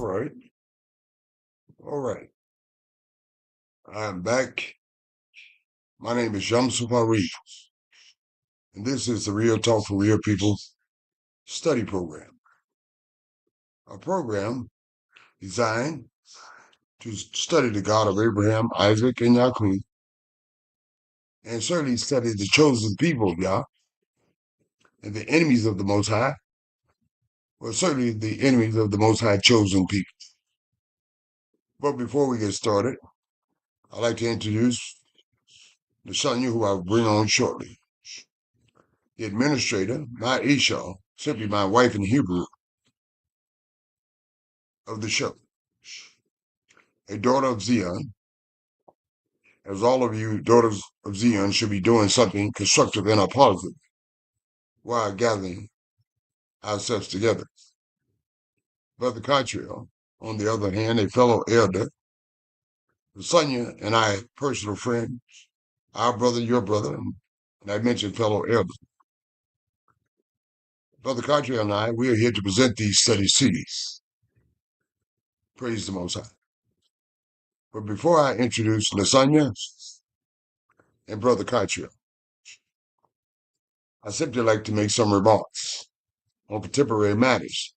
right. All right. I'm back. My name is Shamsu Parikh, and this is the Real Talk for Real People study program. A program designed to study the God of Abraham, Isaac, and Yaakov, and certainly study the chosen people of Yah and the enemies of the Most High, well, certainly the enemies of the Most High chosen people. But before we get started, I'd like to introduce the son who I'll bring on shortly. The administrator, Ma'isha, simply my wife in Hebrew, of the show, a daughter of Zion, as all of you daughters of Zion should be doing something constructive and positive while gathering ourselves together. Brother Cottrell, on the other hand, a fellow elder, Sonia and I, personal friend, our brother, your brother, and I mentioned fellow elder. Brother Cottrell and I, we are here to present these study series. Praise the Most High. But before I introduce Lasagna and Brother Cottrell, I simply like to make some remarks on contemporary matters.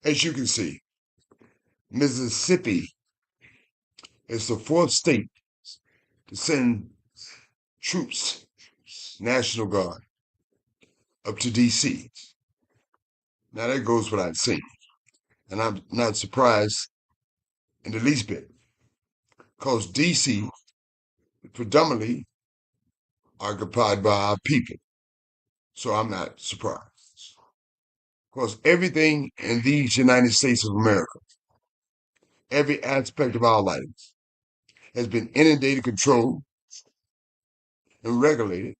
As you can see, Mississippi is the fourth state to send troops, National Guard, up to D.C. Now that goes without saying, and I'm not surprised in the least bit, because D.C. is predominantly occupied by our people, so I'm not surprised. Because everything in these United States of America, every aspect of our lives, has been inundated, controlled, and regulated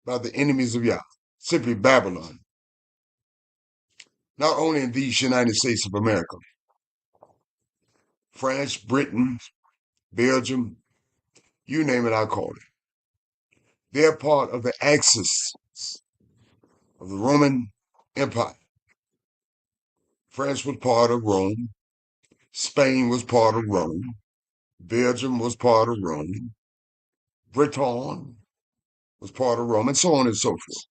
by the enemies of Yah, simply Babylon. Not only in these United States of America, France, Britain, Belgium, you name it, I call it. They're part of the axis of the Roman Empire. France was part of Rome. Spain was part of Rome. Belgium was part of Rome. Britain was part of Rome, and so on and so forth.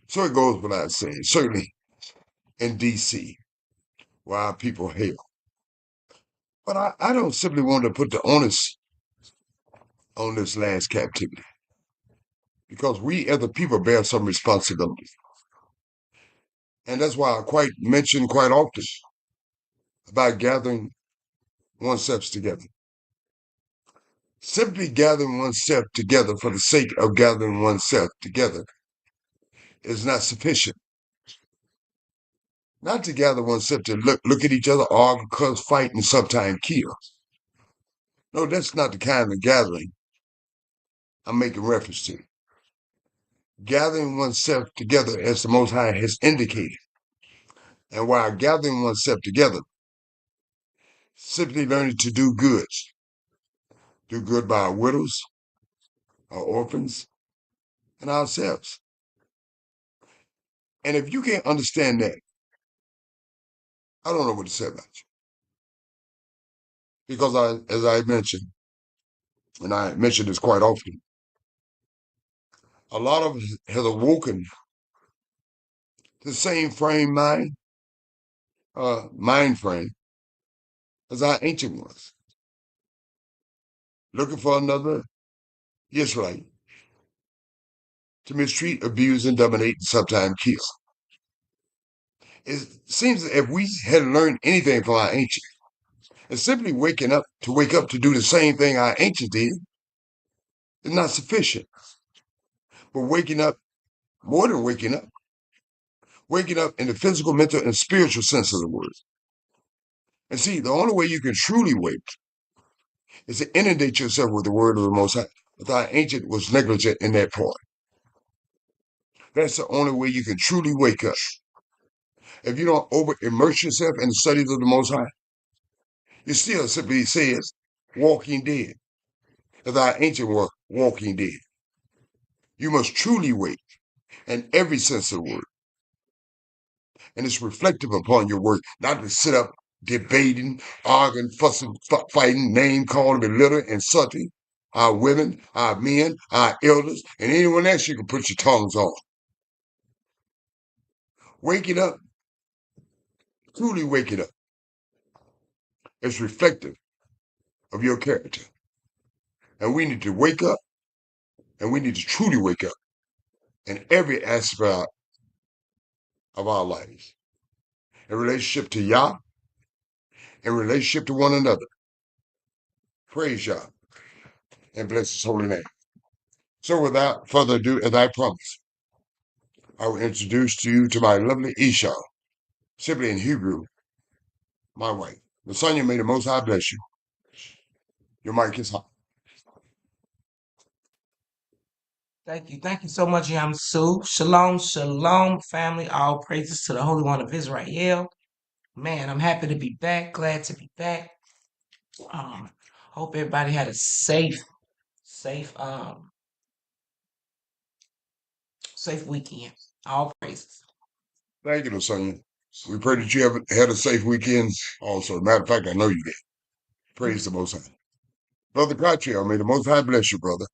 So it goes without saying, certainly in D.C., where our people hail. But I don't simply want to put the onus on this last captivity, because we as the people bear some responsibility. And that's why I quite mention quite often about gathering oneself together. Simply gathering oneself together for the sake of gathering oneself together is not sufficient. Not to gather oneself to look at each other, argue, cuss, fight, and sometimes kill. No, that's not the kind of gathering I'm making reference to. Gathering oneself together as the Most High has indicated. And while gathering oneself together, simply learning to do good. Do good by our widows, our orphans, and ourselves. And if you can't understand that, I don't know what to say about you. Because as I mentioned, and I mention this quite often, a lot of us has awoken the same mind frame as our ancient ones, looking for another Israelite to mistreat, abuse, and dominate, and sometimes kill. It seems that if we had learned anything from our ancients, and simply wake up to do the same thing our ancients did is not sufficient. But waking up, more than waking up in the physical, mental, and spiritual sense of the word. And see, the only way you can truly wake is to inundate yourself with the word of the Most High. But our ancient was negligent in that part. That's the only way you can truly wake up. If you don't over immerse yourself in the studies of the Most High, you still simply says walking dead. As our ancient were walking dead. You must truly wake in every sense of the word. and it's reflective upon your work, not to sit up debating, arguing, fussing, fighting, name calling, belittling, insulting our women, our men, our elders, and anyone else you can put your tongues on. Waking up, truly waking up, is reflective of your character. And we need to wake up, and we need to truly wake up in every aspect of our lives, in relationship to Yah, in relationship to one another. Praise Yah and bless his holy name. So without further ado, as I promised, I will introduce to you to my lovely Isha, simply in Hebrew, my wife. Lasagna, may the Most High bless you. Your mic is hot. Thank you. Thank you so much, Yamsu. Shalom, shalom, family. All praises to the Holy One of Israel. Man, I'm happy to be back. Glad to be back. Hope everybody had a safe weekend. All praises. Thank you, Lasagna. We pray that you have had a safe weekend also. Matter of fact, I know you did. Praise the Most High. Brother Catriel, may the Most High bless you, brother.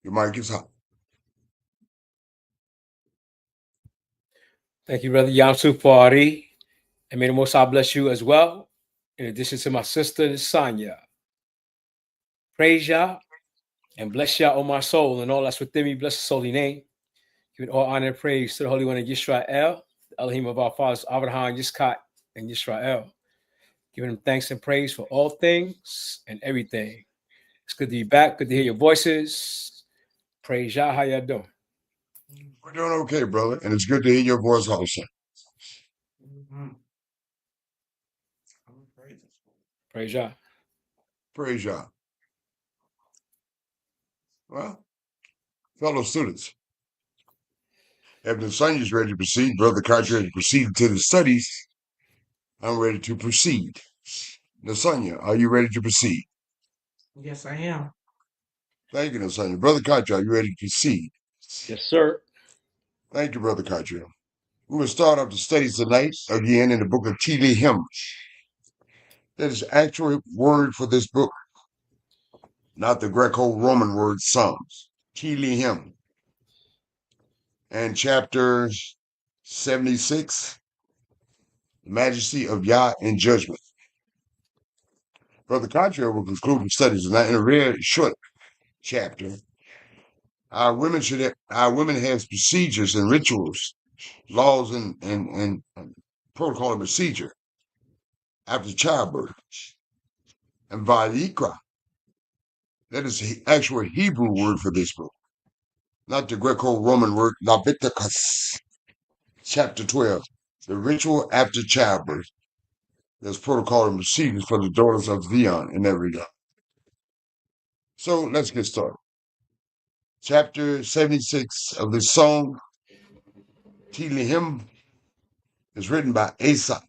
Your mic is hot. Thank you, Brother Yamsu Fari. And may the Most High bless you as well. In addition to my sister, Sanya. Praise Yah and bless Yah, O my soul, and all that's within me. Bless his holy name. Giving all honor and praise to the Holy One of Yisrael, the Elohim of our fathers, Abraham, Yitzchak, and Yisrael. Giving him thanks and praise for all things and everything. It's good to be back. Good to hear your voices. Praise Yah. How y'all doing? We're doing okay, brother. And it's good to hear your voice also. Praise Yah. Praise Yah. Well, fellow students, if the son is ready to proceed, Brother Carter ready to proceed to the studies, I'm ready to proceed. Nasanya, are you ready to proceed? Yes, I am. Thank you, Nasanya. Brother Carter, are you ready to proceed? Yes, sir. Thank you, Brother Carter. We will start off the studies tonight again in the book of Tehillim. That is the actual word for this book, not the Greco-Roman word Psalms. Tehillim. And chapter 76, the majesty of Yah in judgment. Brother Carter will conclude the studies tonight in a very short chapter. Our women have procedures and rituals, laws and protocol and procedure after childbirth. And Vayikra, that is the actual Hebrew word for this book, not the Greco-Roman word Leviticus, chapter 12, the ritual after childbirth. There's protocol and procedures for the daughters of Zion in that regard. So let's get started. Chapter 76 of this song, Tehillim, is written by Asaph.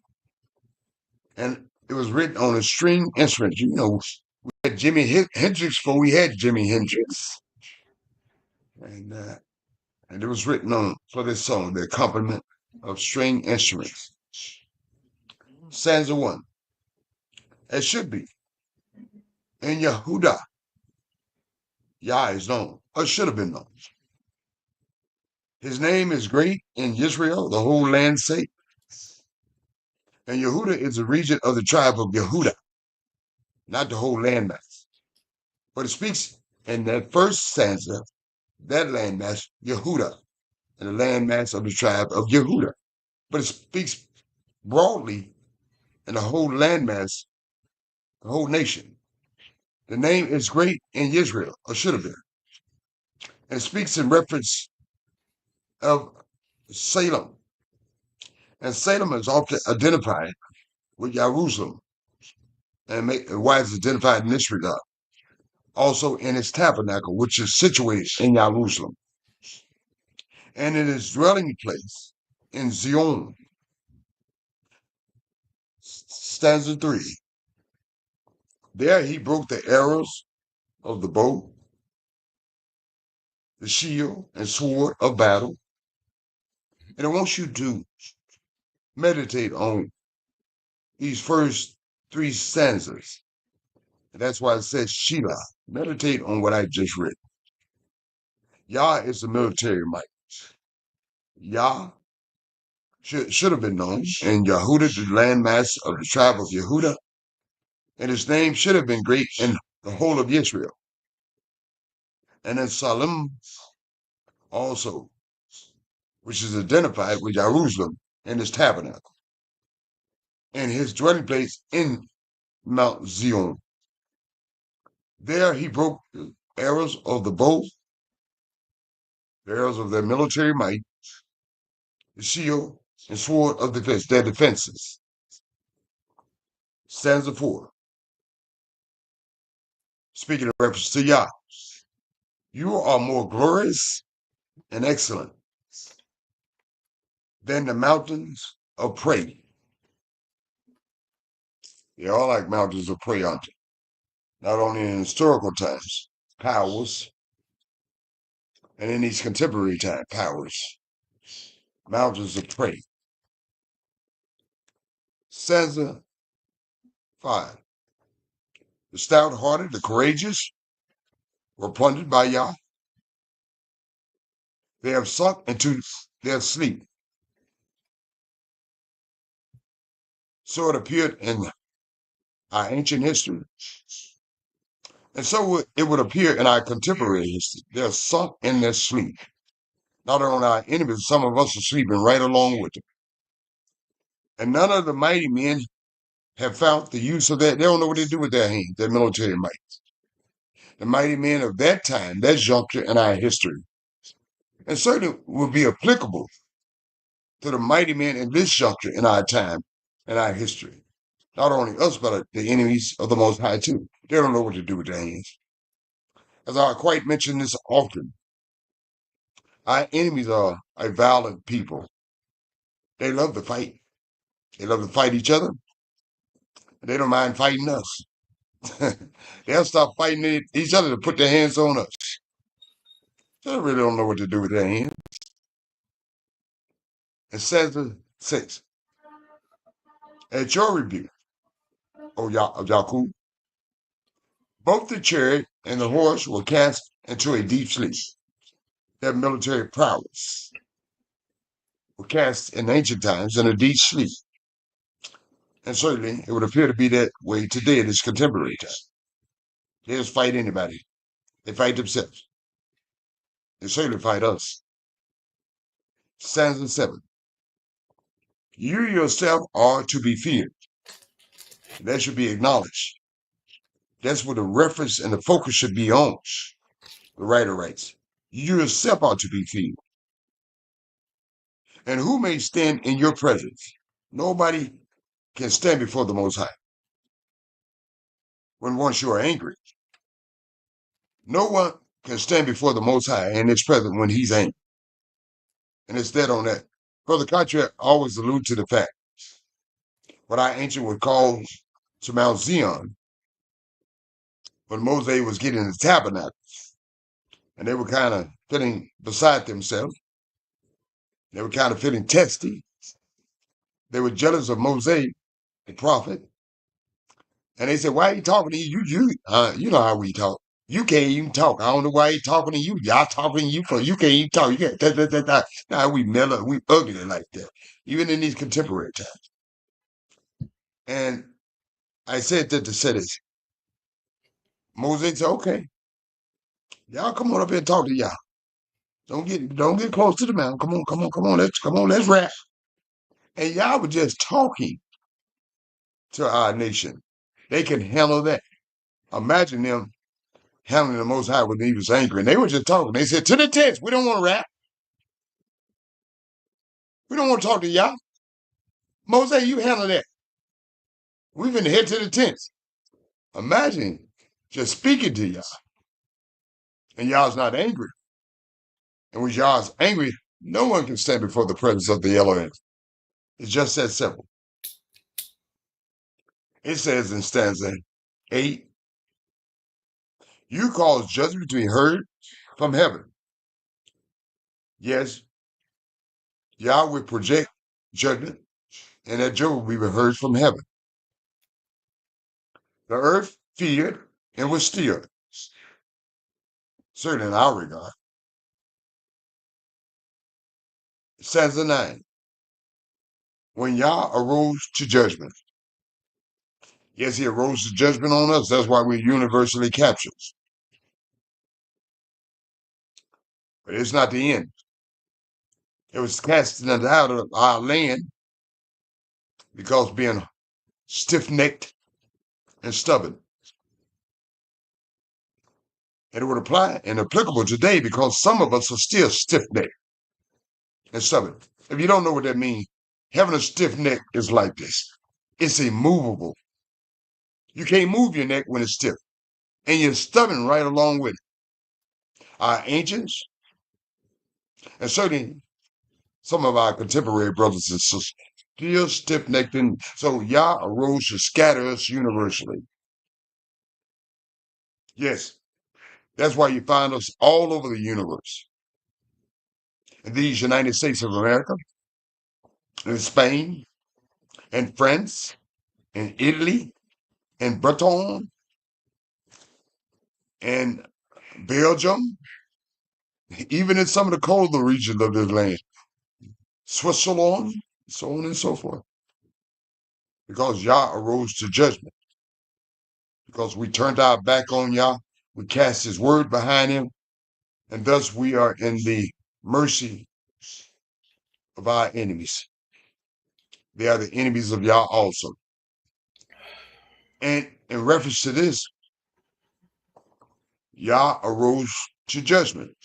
And it was written on a string instrument. You know, we had Jimi Hendrix before we had Jimi Hendrix. And it was written on for this song, the accompaniment of string instruments. Stanza 1. It should be. In Yehuda, Yah is known, or should have been known. His name is great in Israel, the whole land sake. And Yehuda is a region of the tribe of Yehuda, not the whole landmass. But it speaks in that first stanza, that landmass, Yehuda, and the landmass of the tribe of Yehuda. But it speaks broadly in the whole landmass, the whole nation. The name is great in Israel, or should have been. And it speaks in reference of Salem. And Salem is often identified with Jerusalem. And why it's identified in this regard? Also in its tabernacle, which is situated in Jerusalem. And in his dwelling place in Zion. Stanza 3. There he broke the arrows of the bow, the shield and sword of battle. And I want you to meditate on these first three stanzas. And that's why it says Sheila. Meditate on what I just read. Yah is the military might. Yah should have been known in Yehuda, the landmass of the tribe of Yehuda, and his name should have been great in the whole of Israel. And in Salem also, which is identified with Jerusalem and his tabernacle, and his dwelling place in Mount Zion. There he broke the arrows of the bow, the arrows of their military might, the shield and sword of defense, their defenses. Stanza 4. Speaking of reference to Yah, you are more glorious and excellent than the mountains of prey. They are like mountains of prey, aren't they? Not only in historical times, powers, and in these contemporary time powers, mountains of prey. Stanza 5. The stout-hearted, the courageous, were plundered by Yah. They have sunk into their sleep. So it appeared in our ancient history. And so it would appear in our contemporary history. They're sunk in their sleep. Not only our enemies, some of us are sleeping right along with them. And none of the mighty men have found the use of that. They don't know what to do with their hands, their military might. The mighty men of that time, that juncture in our history, and certainly will be applicable to the mighty men in this juncture in our time and our history. Not only us, but the enemies of the Most High too. They don't know what to do with their hands. As I quite mention this often, our enemies are a violent people. They love to fight. They love to fight each other. And they don't mind fighting us. They'll stop fighting each other to put their hands on us. They really don't know what to do with their hands. It says 6. At your rebuke, O Yakub, both the chariot and the horse were cast into a deep sleep. Their military prowess were cast in ancient times in a deep sleep. And certainly it would appear to be that way today in this contemporary time. They just fight anybody. They fight themselves. They certainly fight us. Stanza 7. You yourself are to be feared. That should be acknowledged. That's what the reference and the focus should be on. The writer writes, you yourself are to be feared. And who may stand in your presence? Nobody can stand before the Most High. When once you are angry, no one can stand before the Most High in his presence when he's angry. And it's dead on that. Brother Contrary always allude to the fact what our ancient would call to Mount Zion when Moses was getting the tabernacle. And they were kind of feeling beside themselves. They were kind of feeling testy. They were jealous of Moses, the prophet. And they said, why are you talking to you? You know how we talk. You can't even talk. I don't know why he talking to you. Y'all talking to you for you can't even talk. You can't. Now we mellow, we ugly like that, even in these contemporary times. And I said that to say this. Moses said, okay, y'all come on up here and talk to y'all. Don't get close to the mountain. Come on, let's rap. And y'all were just talking to our nation. They can handle that. Imagine them handling the Most High when he was angry. And they were just talking. They said, to the tents, we don't want to rap. We don't want to talk to y'all. Moses, you handle that. We've been head to the tents. Imagine just speaking to y'all. And y'all's not angry. And when y'all's angry, no one can stand before the presence of the Elohim. It's just that simple. It says in stanza 8, you cause judgment to be heard from heaven. Yes, Yah will project judgment and that Job we heard from heaven. The earth feared and was still, certainly in our regard. Stanza 9. When Yah arose to judgment. Yes, he arose to judgment on us. That's why we're universally captured. But it's not the end. It was casting us out of our land because being stiff-necked and stubborn. And it would apply and applicable today because some of us are still stiff-necked and stubborn. If you don't know what that means, having a stiff neck is like this. It's immovable. You can't move your neck when it's stiff. And you're stubborn right along with it. Our ancients, and certainly some of our contemporary brothers and sisters, still stiff-necked. And so Yah arose to scatter us universally. Yes, that's why you find us all over the universe. In these United States of America, in Spain, and France, and Italy, and Breton, and Belgium, even in some of the colder regions of this land, Switzerland, so on and so forth. Because Yah arose to judgment. Because we turned our back on Yah, we cast his word behind him, and thus we are in the mercy of our enemies. They are the enemies of Yah also. And in reference to this, Yah arose to judgment,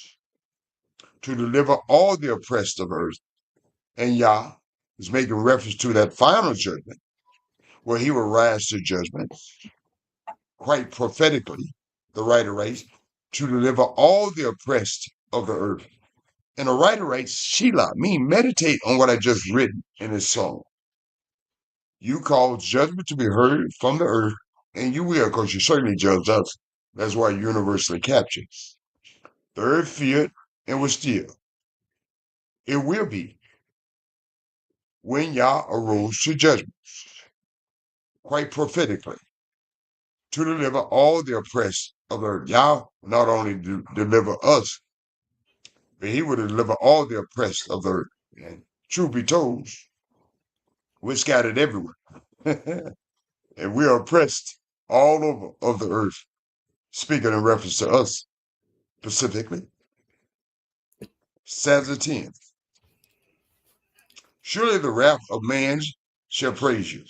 to deliver all the oppressed of earth. And Yah is making reference to that final judgment, where he will rise to judgment, quite prophetically, the writer writes, to deliver all the oppressed of the earth. And the writer writes, Sheila, mean meditate on what I just written in this song. You cause judgment to be heard from the earth, and you will, because you certainly judge us. That's why you're universally captured. The earth feared and was still. It will be when Yah arose to judgment, quite prophetically, to deliver all the oppressed of the earth. Yah not only deliver us, but he will deliver all the oppressed of the earth. And truth be told, we're scattered everywhere. And we are oppressed all over of the earth, speaking in reference to us specifically. Stanza 10. Surely the wrath of man shall praise you.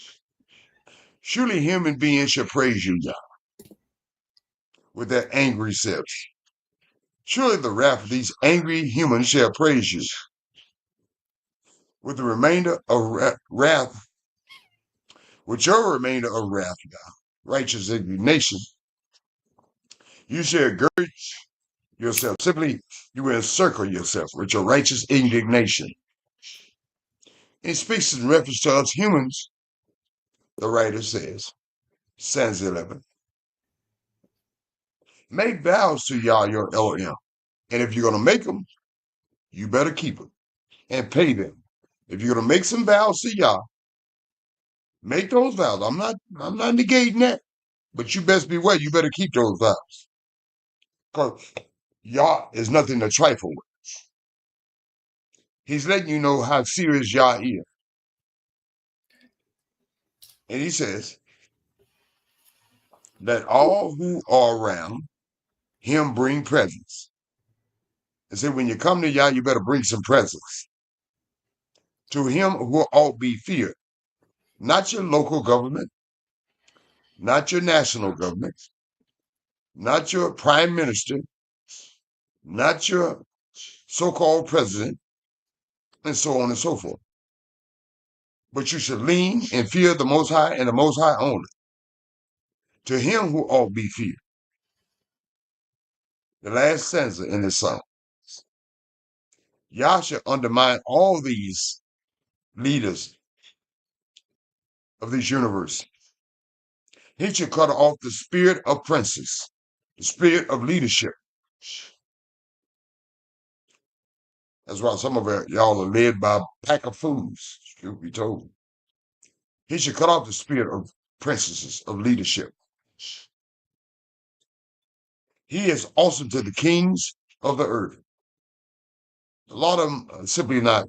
Surely human beings shall praise you, Yah, with their angry selves. Surely the wrath of these angry humans shall praise you. With the remainder of wrath, with your remainder of wrath, Yah, righteous indignation, you shall gird yourself. Simply, you will encircle yourself with your righteous indignation. It speaks in reference to us humans, the writer says, stanza 11. Make vows to Yah, your Elohim. And if you're going to make them, you better keep them and pay them. If you're going to make some vows to Yah, make those vows. I'm not negating that, but you best beware. You better keep those vows. Because Yah is nothing to trifle with. He's letting you know how serious Yah is. And he says that all who are around him bring presents. And say, when you come to Yah, you better bring some presents. To him who ought be feared. Not your local government, not your national government, not your prime minister, not your so-called president, and so on and so forth. But you should lean and fear the Most High and the Most High only. To him who ought be feared. The last stanza in this song. Yah shall undermine all these leaders of this universe. He should cut off the spirit of princes, the spirit of leadership. That's why some of y'all are led by a pack of fools, truth be told. He should cut off the spirit of princesses, of leadership. He is awesome to the kings of the earth. A lot of them are simply not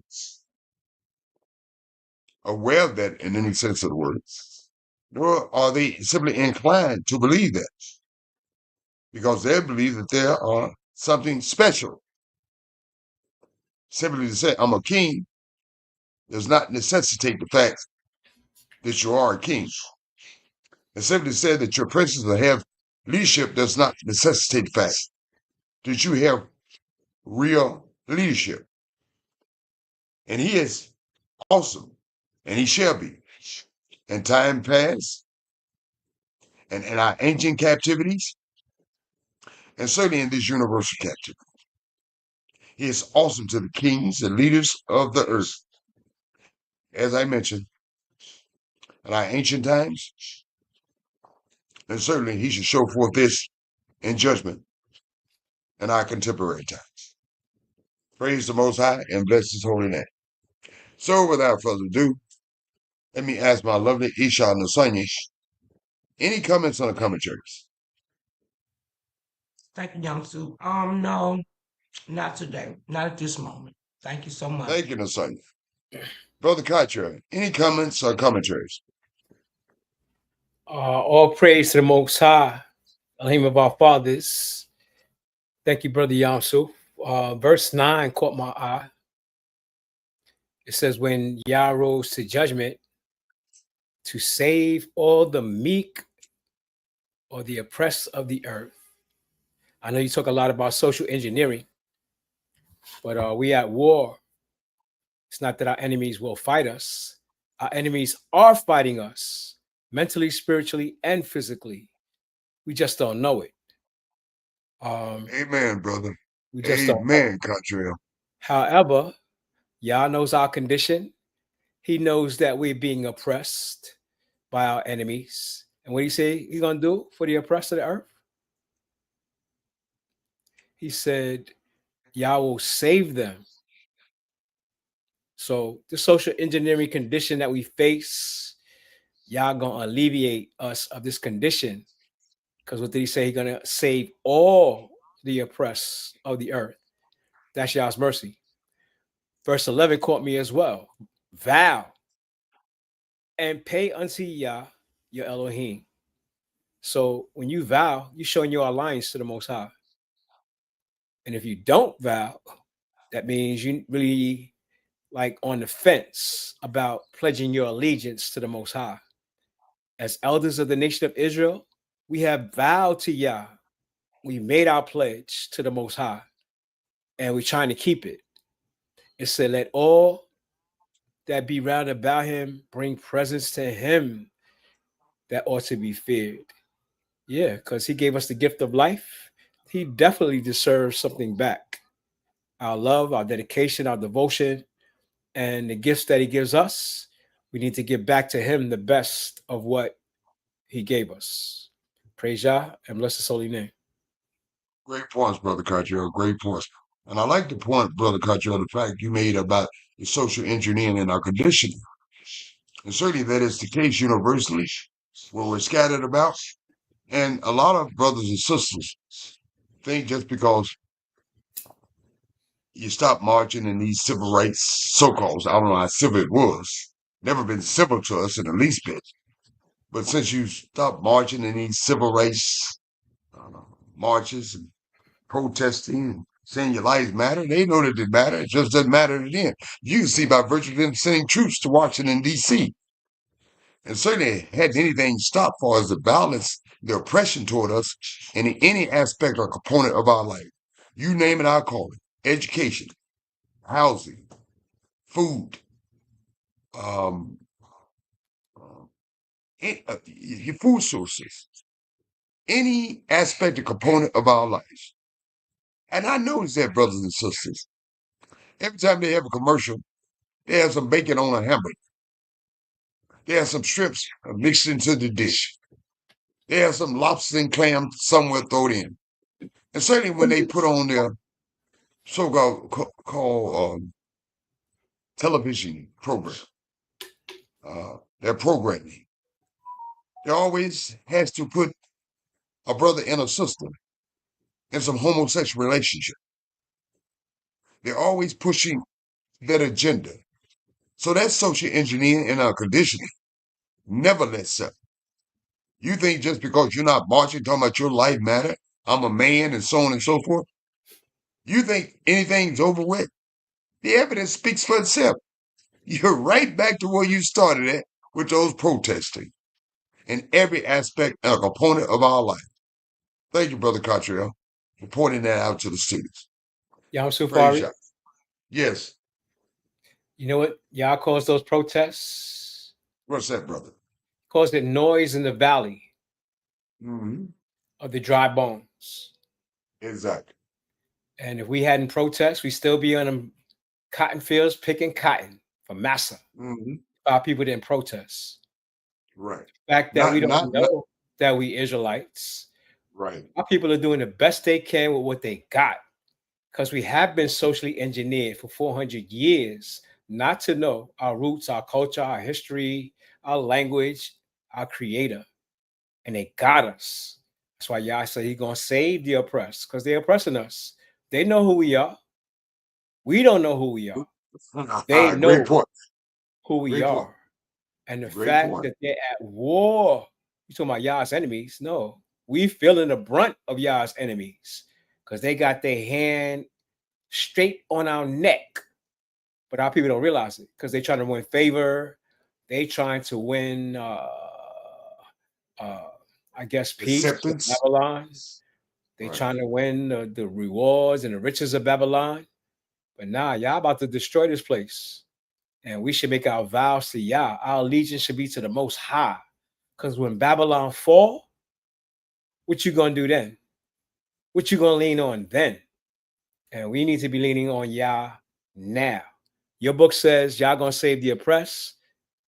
aware of that in any sense of the word, nor are they simply inclined to believe that, because they believe that they are something special. Simply to say, I'm a king, does not necessitate the fact that you are a king. And simply to say that your princess will have leadership does not necessitate the fact that you have real leadership. And he is awesome, and he shall be. In time past, and in our ancient captivities, and certainly in this universal captivity. He is awesome to the kings and leaders of the earth. As I mentioned, in our ancient times, and certainly he should show forth this in judgment in our contemporary times. Praise the Most High and bless his holy name. So without further ado, let me ask my lovely Isha Nasanya, any comments on the commentaries? Thank you, Young Soup. No, not today. Not at this moment. Thank you so much. Thank you, Nasanya. Brother Katra, any comments or commentaries? All praise to the Most High, Elohim of our fathers. Thank you, Brother Yamsu. Verse 9 caught my eye. It says, when Yah rose to judgment to save all the meek or the oppressed of the earth. I know you talk a lot about social engineering, but we at war. It's not that our enemies will fight us. Our enemies are fighting us mentally, spiritually, and physically. We just don't know it. Amen, brother. We just Amen, Katra. However, Yah knows our condition. He knows that we're being oppressed by our enemies. And what he say he's going to do for the oppressed of the earth? He said, Yah will save them. So the social engineering condition that we face, Yah going to alleviate us of this condition. Because what did he say? He's going to save all the oppressed of the earth. That's Yah's mercy. Verse 11 caught me as well. Vow and pay unto Yah, your Elohim. So when you vow, you're showing your alliance to the Most High. And if you don't vow, that means you really like on the fence about pledging your allegiance to the Most High. As elders of the nation of Israel, we have vowed to Yah. We made our pledge to the Most High, and we're trying to keep it. It said, let all that be round about him bring presents to him that ought to be feared. Yeah, because he gave us the gift of life. He definitely deserves something back. Our love, our dedication, our devotion, and the gifts that he gives us, we need to give back to him the best of what he gave us. Praise Yah and bless his holy name. Great points, Brother Katra. Great points. And I like the point, Brother Katra, the fact you made about the social engineering and our conditioning. And certainly that is the case universally, where we're scattered about. And a lot of brothers and sisters think just because you stop marching in these civil rights so-called, I don't know how civil it was, never been civil to us in the least bit. But since you stopped marching in these civil rights marches and protesting and saying your lives matter, they know that it matter. It just doesn't matter to them. You can see by virtue of them sending troops to Washington, D.C. And certainly hadn't anything stopped for us the violence, the oppression toward us in any aspect or component of our life. You name it, I'll call it. Education, housing, food, your food sources, any aspect or component of our lives. And I notice that, brothers and sisters, every time they have a commercial, they have some bacon on a hamburger. They have some strips mixed into the dish. They have some lobster and clam somewhere thrown in. And certainly when they put on their so-called television program, their programming. They always has to put a brother and a sister in some homosexual relationship. They're always pushing that agenda. So that's social engineering and our conditioning. Never lets up. You think just because you're not marching, talking about your life matter, I'm a man, and so on and so forth, you think anything's over with? The evidence speaks for itself. You're right back to where you started at with those protesting in every aspect and a component of our life. Thank you, Brother Cottrell, for pointing that out to the students. Yam Praise Sufari, you. Yes. you know what y'all caused those protests? What's that, brother? Caused it noise in the valley Mm-hmm. of the dry bones. Exactly. And if we hadn't protest, we'd still be on them cotton fields picking cotton for massa. Mm-hmm. Our people didn't protest. Right. The fact that we Not don't know that we Israelites, right. our people are doing the best they can with what they got, because we have been socially engineered for 400 years not to know our roots, our culture, our history, our language, our creator. And they got us. That's why Yah said he's going to save the oppressed, because they're oppressing us. They know who we are. We don't know who we are. They Great know point. who we Great are. point. And the Great fact point. that they're at war, you talking about Yah's enemies? No, we feeling the brunt of Yah's enemies, because they got their hand straight on our neck. But our people don't realize it, because they're trying to win favor. They trying to win, I guess, peace with Acceptance. Babylon. They Right. trying to win the rewards and the riches of Babylon. But now y'all about to destroy this place. And we should make our vows to Yah. Our allegiance should be to the Most High. Because when Babylon fall, what you going to do then? What you going to lean on then? And we need to be leaning on Yah now. Your book says Yah going to save the oppressed.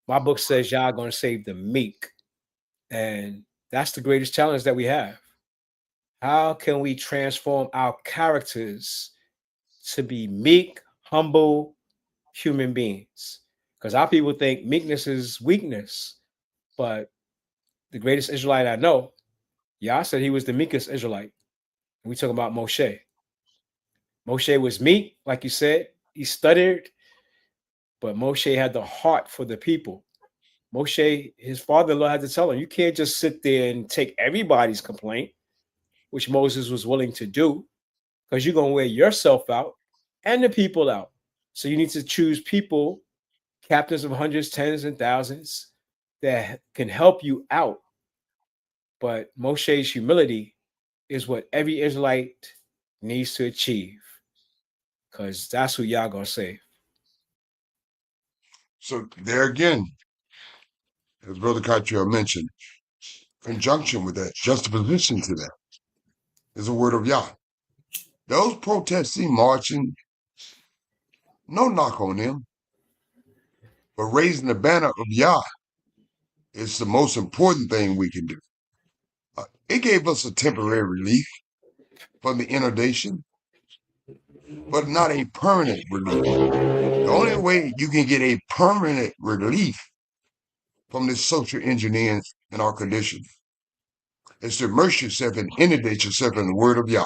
My book says Yah going to save the meek. And that's the greatest challenge that we have. How can we transform our characters to be meek, humble human beings? Because our people think meekness is weakness. But the greatest Israelite I know, Yah said he was the meekest Israelite. And we talk about Moshe. Moshe was meek, like you said. He stuttered, but Moshe had the heart for the people. Moshe, his father-in-law, had to tell him, you can't just sit there and take everybody's complaint, which Moses was willing to do, because you're going to wear yourself out and the people out. So you need to choose people, captains of hundreds, tens, and thousands, that can help you out. But Moshe's humility is what every Israelite needs to achieve, because that's who y'all going to save. So there again, as Brother Cottrell mentioned, conjunction with that, juxtaposition to that, is a word of Yah. Those protesting, marching, no knock on them, but raising the banner of Yah is the most important thing we can do. It gave us a temporary relief from the inundation, but not a permanent relief. The only way you can get a permanent relief from this social engineering and our condition is to immerse yourself and inundate yourself in the word of Yah,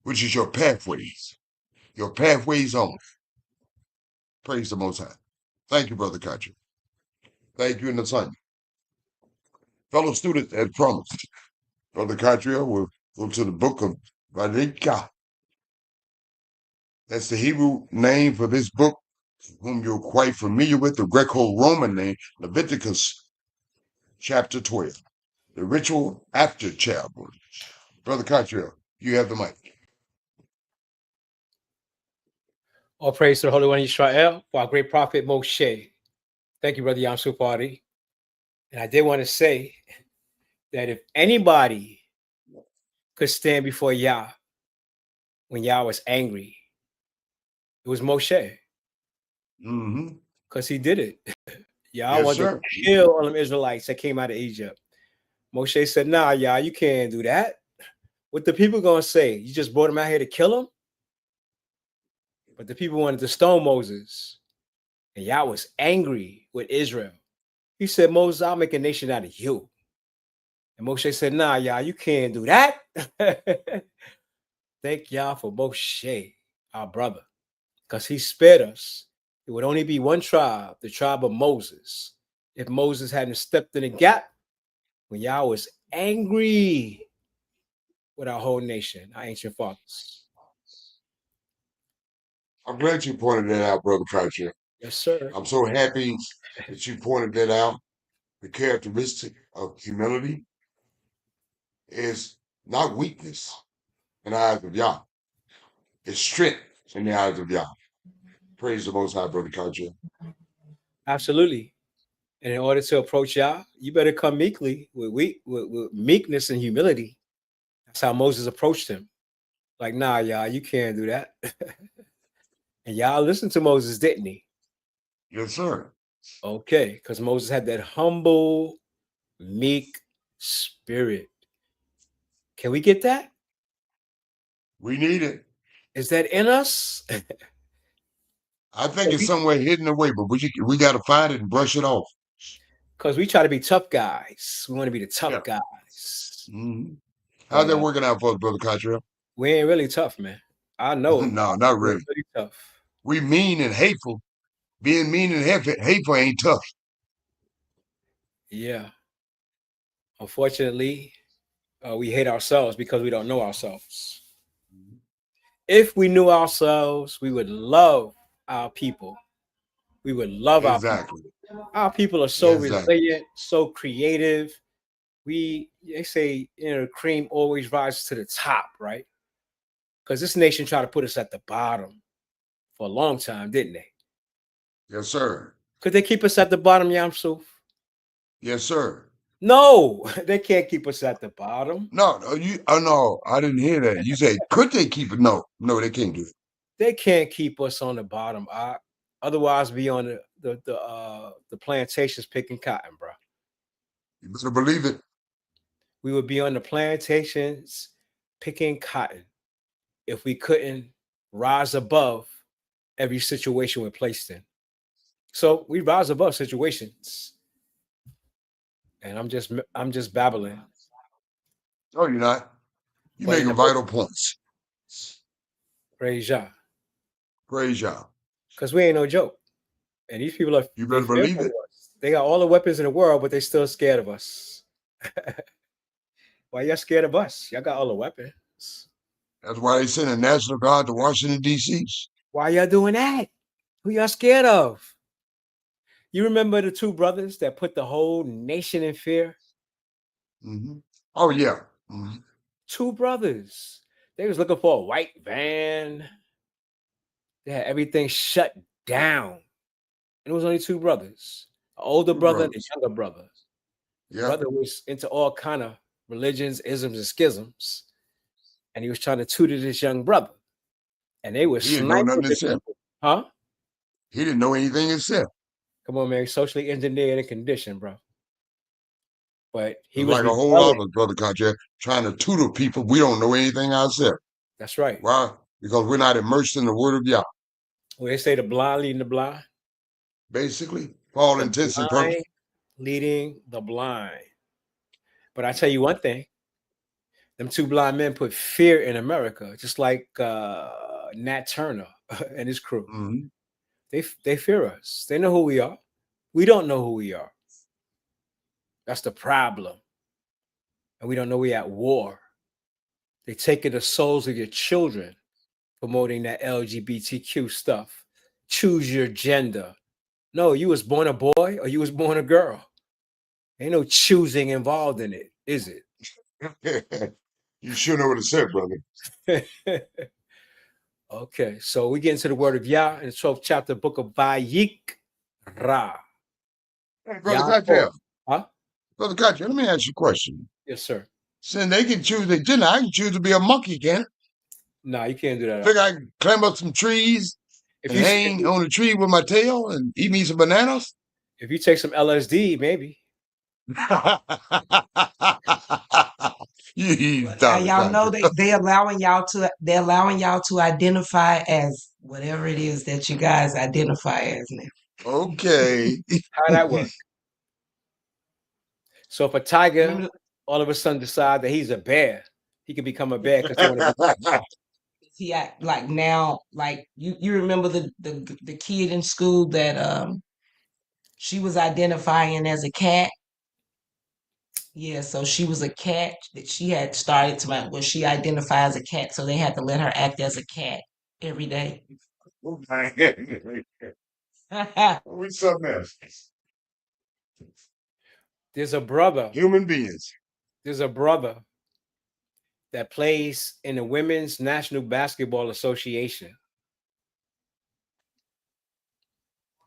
which is your pathways only. Praise the Most High. Thank you, Brother Kachi. Thank you, Nathaniel. Fellow students, as promised, Brother Kachi will go to the book of Vayikra. That's the Hebrew name for this book, whom you're quite familiar with, the Greco-Roman name, Leviticus chapter 12, the ritual after childbirth. Brother Kachi, you have the mic. All praise to the Holy One of Israel for our great prophet Moshe. Thank you, Brother Yam Sufari. And I did want to say that if anybody could stand before Yah when Yah was angry, it was Moshe. Because he did it. Yah Yes, wanted sir. to kill all them Israelites that came out of Egypt. Moshe said, nah, Yah, you can't do that. What the people going to say? You just brought them out here to kill them? But the people wanted to stone Moses. And Yah was angry with Israel. He said, Moses, I'll make a nation out of you. And Moshe said, nah, y'all, you can't do that. Thank y'all for Moshe, our brother, because he spared us. It would only be one tribe, the tribe of Moses. If Moses hadn't stepped in the gap when y'all was angry with our whole nation, our ancient fathers. I'm glad you pointed that out, Brother Cartier. Yes, sir. I'm so happy that you pointed that out. The characteristic of humility is not weakness in the eyes of Yah. It's strength in the eyes of Yah. Praise the Most High, Brother Cartier. Absolutely. And in order to approach y'all, you better come meekly with meekness and humility. That's how Moses approached him. Like, nah, y'all, you can't do that. And y'all listened to Moses, didn't he? Yes, sir. Okay, because Moses had that humble, meek spirit. Can we get that? We need it. Is that in us? I think it's somewhere hidden away, but we got to find it and brush it off. Because we try to be tough guys. We want to be the tough guys. Mm-hmm. How's that working out for us, Brother Cottrell? We ain't really tough, man. I know. No, not really. We're really tough. We mean and hateful. Being mean and hateful ain't tough. Yeah. Unfortunately, we hate ourselves because we don't know ourselves. If we knew ourselves, we would love our people. We would love our people. Our people are so resilient, so creative. They say, the cream always rises to the top, right? Because this nation tried to put us at the bottom for a long time, didn't they? Yes, sir. Could they keep us at the bottom, Yamsuf? Yes, sir. No, they can't keep us at the bottom. No, no, I didn't hear that. You said, could they keep it? No, they can't do it. They can't keep us on the bottom. Otherwise, be on the plantations picking cotton, bro. You better believe it. We would be on the plantations picking cotton if we couldn't rise above every situation we're placed in. So we rise above situations. And I'm just babbling. No, you're not. You're making vital points. Praise Yah. Praise Yah. Because we ain't no joke. And these people are. You better believe it. They got all the weapons in the world, but they still scared of us. Why y'all scared of us? Y'all got all the weapons. That's why they send a National Guard to Washington, D.C. Why y'all doing that? Who y'all scared of? You remember the two brothers that put the whole nation in fear? Mm-hmm. Oh, yeah. Mm-hmm. Two brothers. They was looking for a white van. They had everything shut down. And it was only two brothers. An older brother and a younger brother. The brother was into all kind of religions, isms, and schisms. And he was trying to tutor this young brother. And they were sniping people. Huh? He didn't know anything himself. Come on, man. Socially engineered and conditioned, bro. But he was like a whole lot of us, Brother Contra, trying to tutor people. We don't know anything ourselves. That's right. Why? Because we're not immersed in the word of Yah. Well, they say the blind leading the blind. Basically, for all intents and purposes. Leading the blind. But I tell you one thing. Them two blind men put fear in America, just like Nat Turner and his crew. Mm-hmm. They fear us. They know who we are. We don't know who we are. That's the problem. And we don't know we're at war. They're taking the souls of your children, promoting that LGBTQ stuff. Choose your gender. No, you was born a boy or you was born a girl. Ain't no choosing involved in it, is it? You sure know what it said, brother. Okay, so we get into the word of Yah in the 12th chapter, book of Vayikra. Hey, Brother Cottrell. Huh? Brother Cottrell, let me ask you a question. Yes, sir. Since they can choose their gender, I can choose to be a monkey, can it? No, you can't do that. Think I can climb up some trees and hang on a tree with my tail and eat me some bananas? If you take some LSD, maybe. Y'all know they're allowing y'all to identify as whatever it is that you guys identify as now. Okay. How that work? So if a tiger Remember all of a sudden decide that he's a bear, he can become a bear because they want to. he act like now, like you remember the kid in school that she was identifying as a cat. Yeah, so she was a cat that she had started to like, well, she identified as a cat, so they had to let her act as a cat every day. We something else. There's a brother. Human beings. There's a brother that plays in the Women's National Basketball Association,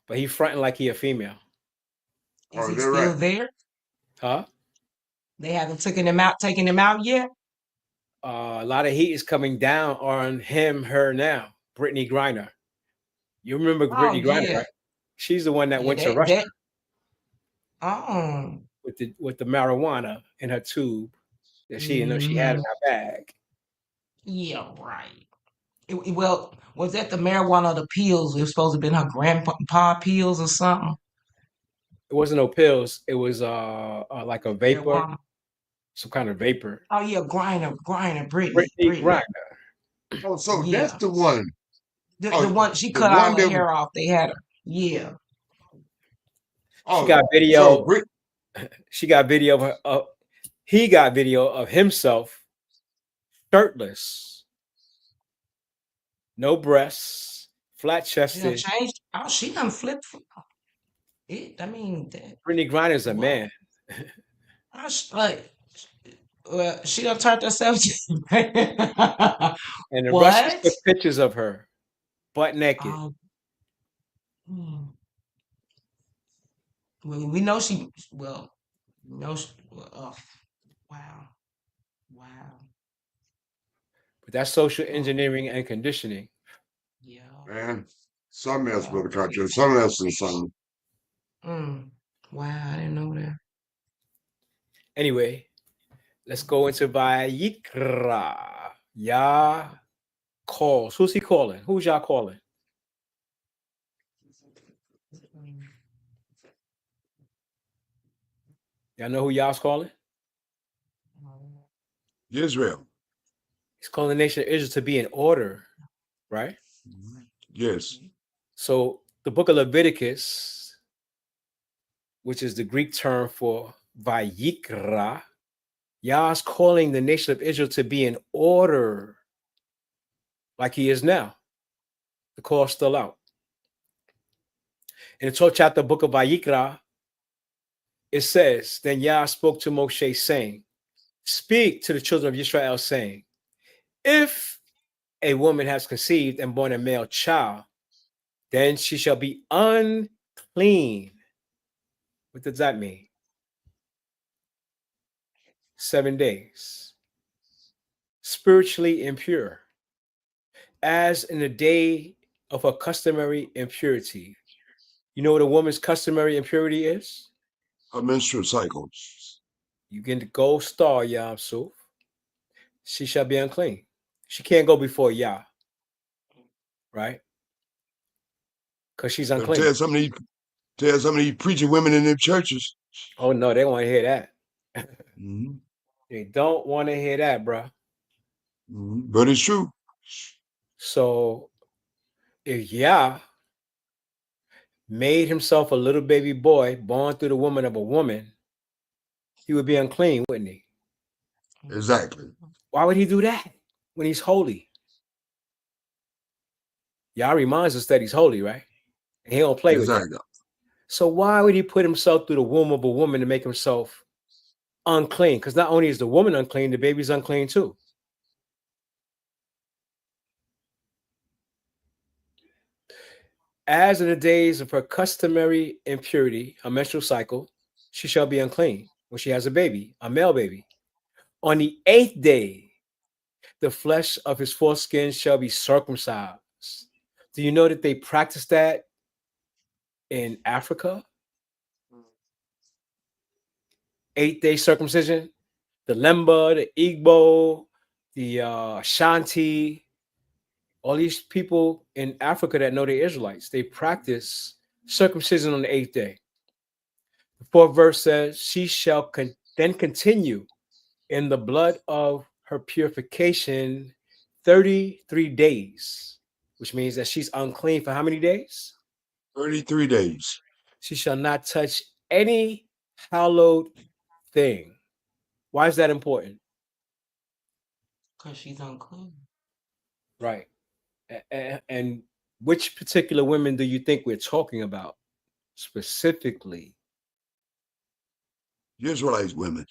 but he fronting like he a female. Is Oh, he they're still right. there? Huh? They haven't taken him out yet? A lot of heat is coming down on him, her now. Brittany Griner. You remember Oh Brittany Griner, yeah. right? She's the one that Yeah, went to that Russia oh. with the marijuana in her tube that she didn't know she had in Hmm. her bag. Yeah, right. Well, was that the marijuana or the pills? It was supposed to have been her grandpa pills or something. It wasn't no pills. It was like a vapor, Marijuana. some kind of vapor. Oh yeah, Brittany Brittany. Griner. Oh, so that's Yeah, the one. the Oh, one she the cut all one her that hair off. They had her. Yeah. She oh, got so video. She got video of her. He got video of himself shirtless, no breasts, flat She done chested. changed. Oh, she done flipped. It. I mean, Brittany Griner is a what? man, I was like, well, she done turned herself. and the Russians What? took pictures of her butt naked. Um. hmm. Well, we know she. Well, no. Well, oh, wow. Wow. But that's social Oh, engineering and conditioning. yeah. man, something else, All brother Contract. praise. Something else is something. Mm. Wow, I didn't know that. Anyway, let's go into Vayikra. Yah calls. Who's he calling? Who's y'all calling? Y'all know who y'all's calling? Israel. He's calling the nation of Israel to be in order, right? Yes. So the book of Leviticus, which is the Greek term for Vayikra, Yah's calling the nation of Israel to be in order like he is now. The call's still out. In the 12th chapter of the book of Vayikra, it says, then Yah spoke to Moshe saying, speak to the children of Israel saying, if a woman has conceived and born a male child, then she shall be unclean. What does that mean? 7 days. Spiritually impure, as in the day of her customary impurity. You know what a woman's customary impurity is? A menstrual cycle. You get the gold star, Yam Suf. She shall be unclean. She can't go before Yah, right? Because she's But unclean. tell some of these preaching women in them churches. Oh no, they want to hear that. Mm-hmm. They don't want to hear that, bro. Mm-hmm. But it's true. So if Yah made himself a little baby boy born through the woman of a woman, he would be unclean, wouldn't he? Exactly. Why would he do that when he's holy? Yah reminds us that he's holy, right? And he don't play with that. Exactly. So why would he put himself through the womb of a woman to make himself unclean? Because not only is the woman unclean, the baby's unclean too. As in the days of her customary impurity, a menstrual cycle, she shall be unclean when she has a baby, a male baby. On the 8th day, the flesh of his foreskin shall be circumcised. Do you know that they practice that in Africa? 8-day circumcision. The Lemba, the Igbo, the Ashanti, all these people in Africa that know they're Israelites, they practice circumcision on the 8th day. The 4th verse says, she shall then continue in the blood of her purification 33 days, which means that she's unclean for how many days? 33 days. She shall not touch any hallowed thing. Why is that important? Because she's unclean. Right. And which particular women do you think we're talking about specifically? Israelite women.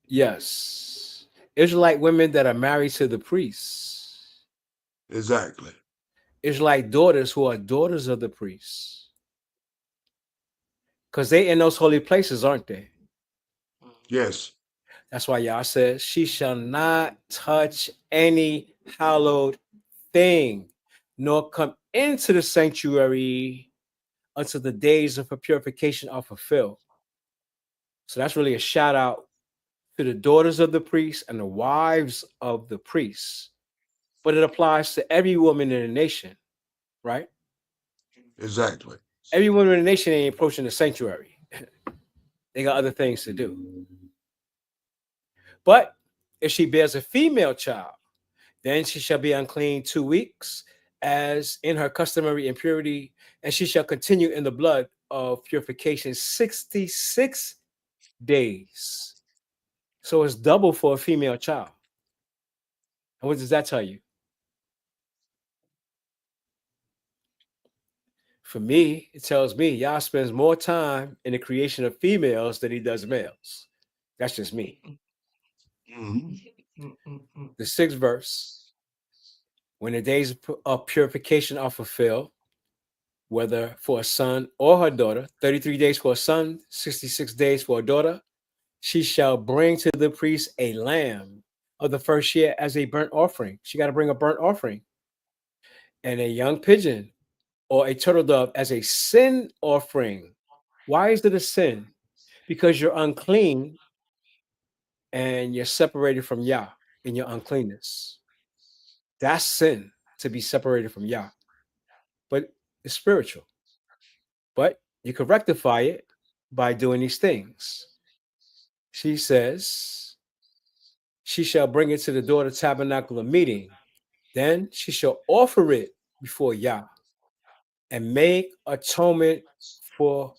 Yes. Israelite women that are married to the priests. Exactly. Israelite daughters who are daughters of the priests. Because they in those holy places, aren't they? Yes. That's why Yah says, she shall not touch any hallowed thing, nor come into the sanctuary until the days of her purification are fulfilled. So that's really a shout out to the daughters of the priests and the wives of the priests. But it applies to every woman in the nation, right? Exactly. Every woman in the nation ain't approaching the sanctuary. They got other things to do. But if she bears a female child, then she shall be unclean 2 weeks, as in her customary impurity, and she shall continue in the blood of purification 66 days. So it's double for a female child. And what does that tell you? For me, it tells me Yah spends more time in the creation of females than he does males. That's just me. The 6th verse. When the days of purification are fulfilled, whether for a son or her daughter, 33 days for a son, 66 days for a daughter, she shall bring to the priest a lamb of the first year as a burnt offering. She got to bring a burnt offering, and a young pigeon or a turtle dove as a sin offering. Why is it a sin? Because you're unclean and you're separated from Yah in your uncleanness. That's sin, to be separated from Yah. But it's spiritual. But you can rectify it by doing these things. She says, she shall bring it to the door of the tabernacle of meeting. Then she shall offer it before Yah and make atonement for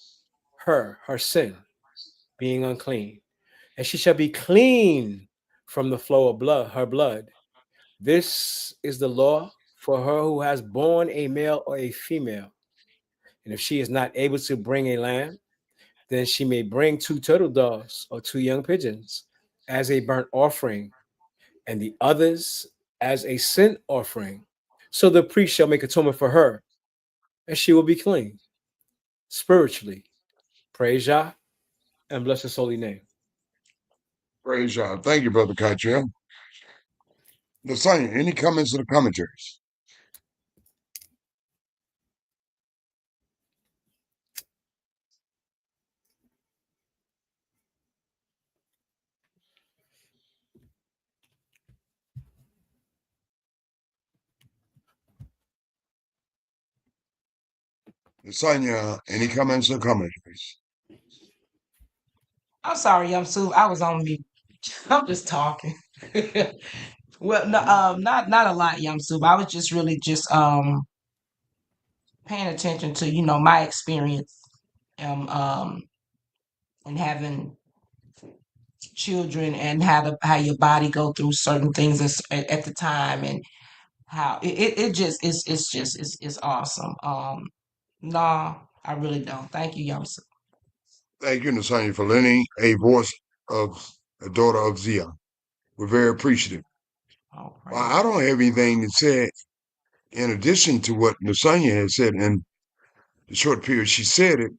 her sin, being unclean. And she shall be clean from the flow of blood, her blood. This is the law for her who has born a male or a female. And if she is not able to bring a lamb, then she may bring 2 turtle doves or 2 young pigeons as a burnt offering, and the others as a sin offering. So the priest shall make atonement for her, and she will be clean spiritually. Praise Yah and bless his holy name. Praise God. Thank you, Brother Kaitrell. Lasagna, any comments in the commentaries? Lasagna, any comments or commentaries? I'm sorry, Sue. I was on mute. I'm just talking. Well, no, not a lot, Sue. I was just really just paying attention to my experience and having children and how your body go through certain things at the time, and how it just it's awesome. No, I really don't. Thank you, Sue. Thank you, Lasagna, for lending a voice of a daughter of Zion. We're very appreciative. Oh, Well, I don't have anything to say in addition to what Lasagna has said in the short period she said it,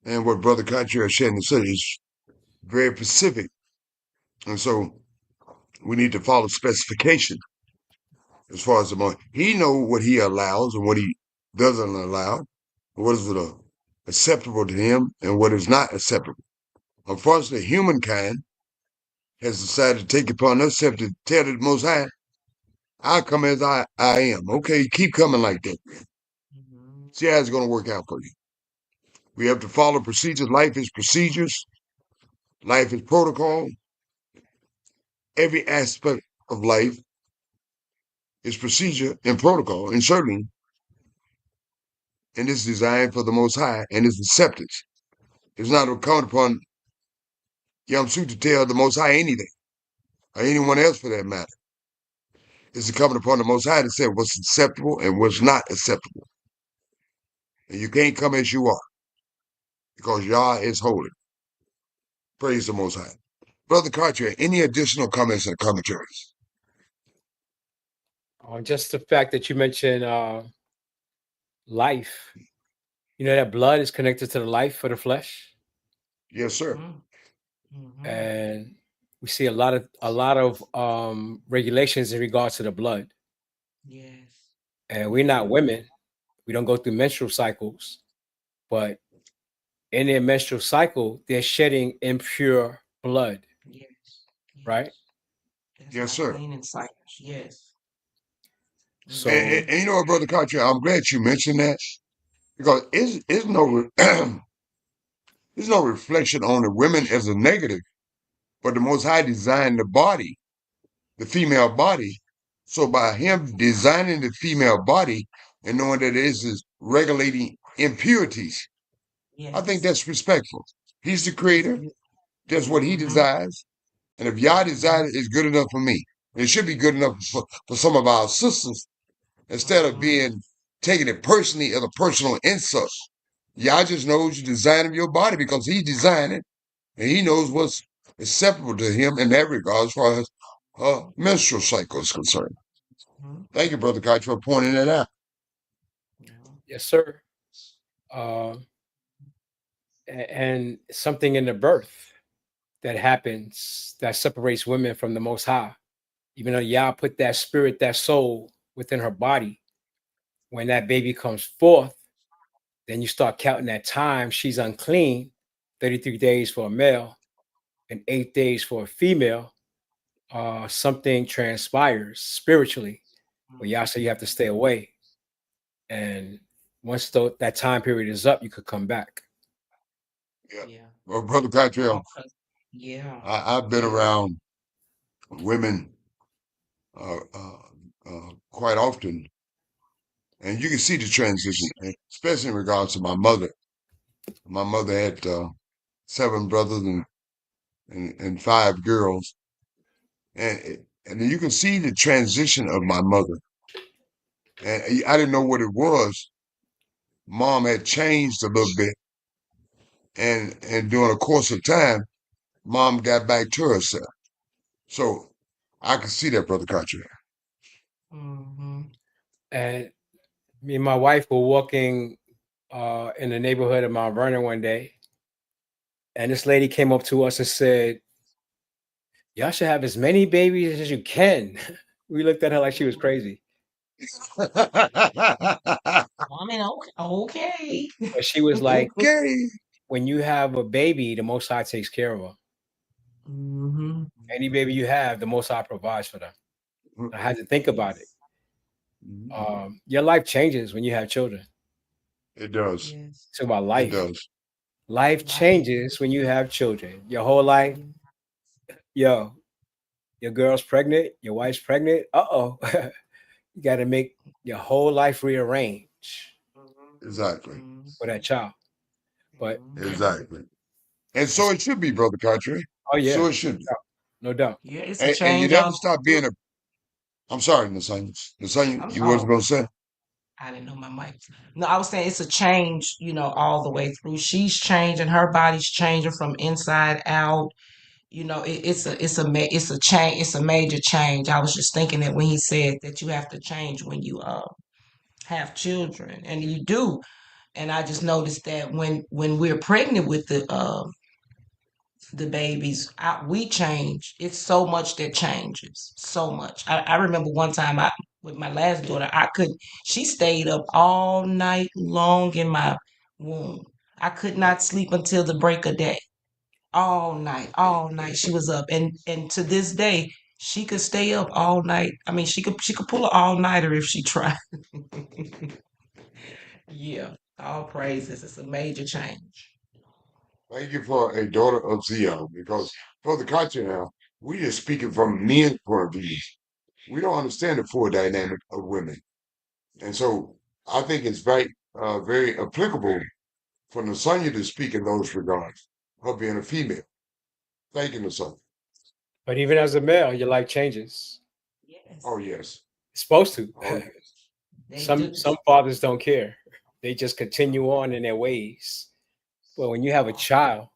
and what Brother Kaitrell said is very specific. And so we need to follow specification as far as the money. He know what he allows and what he doesn't allow, what is acceptable to him and what is not acceptable. Unfortunately, humankind has decided to take upon itself to tell the Most High, I come as I am. Okay, keep coming like that. See how it's going to work out for you. We have to follow procedures. Life is procedures. Life is protocol. Every aspect of life is procedure and protocol, and certainly, and it's designed for the Most High and its acceptance. It's not incumbent upon Yamsu to tell the Most High anything, or anyone else for that matter. It's incumbent upon the Most High to say what's acceptable and what's not acceptable. And you can't come as you are, because Yah is holy. Praise the Most High. Brother Cartier, any additional comments and commentaries? Just the fact that you mentioned life. You know that blood is connected to the life for the flesh, Yes, sir. Mhm. and we see a lot of regulations in regards to the blood. Yes. And we're not women; we don't go through menstrual cycles, but in their menstrual cycle, they're shedding impure blood, Yes. right? That's Yes, our sir. cleaning cycles. Yes. So, And you know what, Brother Cartier, I'm glad you mentioned that, because it's no there's no reflection on the women as a negative, but the Most High designed the body, the female body. So by him designing the female body and knowing that it is regulating impurities, I think Yes. that's respectful. He's the Yes. creator. That's what he Mhm. desires. And if Yah Mhm. desires it, it's good enough for me. It should be good enough for some of our sisters, instead of being taking it personally as a personal insult. Yah just knows the design of your body because he designed it, and he knows what's acceptable to him in that regard as far as menstrual cycle is concerned. Mhm. Thank you, Brother Koch, for pointing that out. Yeah. yes, sir. Um, and something in the birth that happens that separates women from the Most High. Even though Yah put that spirit, that soul within her body, when that baby comes forth, then you start counting that time. She's unclean, 33 days for a male and 8 days for a female. Something transpires spiritually, but Yah said you have to stay away. And once that time period is up, you could come back. Yeah. Yeah. Well, Brother Cottrell, Yeah. I've been around women quite often, and you can see the transition, especially in regards to my mother. My mother had 7 brothers and 5 girls, and you can see the transition of my mother. And I didn't know what it was. Mom had changed a little bit, and during the course of time, Mom got back to herself. So I can see that, Brother Country. Mm-hmm. And me and my wife were walking in the neighborhood of Mount Vernon one day, and this lady came up to us and said, "Y'all should have as many babies as you can." We looked at her like she was crazy, I mean, okay. but she was like, Okay. "When you have a baby, the Most High takes care of them. Mm-hmm. Any baby you have, the Most High provides for them." I had to think about it. Yes. Your life changes when you have children. It does. Yes. It's about It life. does. Life Life. changes when you have children. Your whole life, Yeah. yo, your girl's pregnant, your wife's pregnant. Uh-oh. You got to make your whole life rearrange Exactly. for that child. But Exactly. And so it should be, Brother Country. oh So yeah, it should be. no doubt. Yeah, it's a And you change never all. stop being a. I'm sorry, Nasanya. Nasanya, I'm you wasn't sorry. going to say? I didn't know my mic. No, I was saying it's a change, all the way through. She's changing, her body's changing from inside out. It's a change, it's a major change. I was just thinking that when he said that you have to change when you have children, and you do. And I just noticed that when we're pregnant with the babies, we change. It's so much that changes, so much. I remember one time with my last daughter, she stayed up all night long in my womb. I could not sleep until the break of day. All night she was up, and to this day she could stay up all night. I mean, she could pull an all nighter if she tried. Yeah, all praises. It's a major change. Thank you for a daughter of Zion, because for the culture now, we just speaking from men's point of view. We don't understand the full dynamic of women. And so I think it's very applicable for Nasanya to speak in those regards, her being a female. Thank you, Nasanya. But even as a male, your life changes. Yes, Oh, yes. It's supposed to. Oh, yes. they do. Some fathers don't care. They just continue on in their ways. But when you have a child,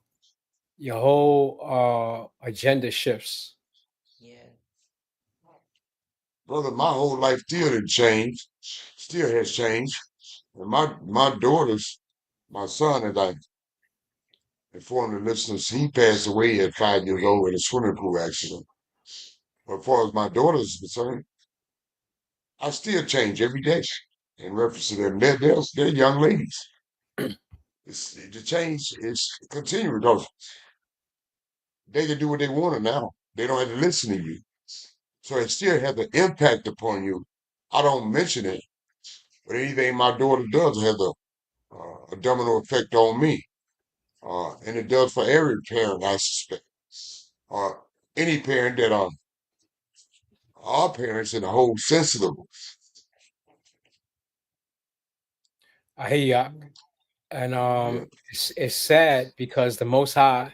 your whole agenda shifts. Yeah. Brother, my whole life still didn't change, still has changed. And my daughters, my son, as I informed the listeners, he passed away at 5 years old in a swimming pool accident. But as far as my daughters are concerned, I still change every day in reference to them. They're young ladies. The change is continuing because they can do what they want to now. They don't have to listen to you. So it still has an impact upon you. I don't mention it, but anything my daughter does has a domino effect on me. And it does for every parent, I suspect. Uh, any parent that are parents in the whole sense of the word. I hear ya. And Yeah. it's sad because the Most High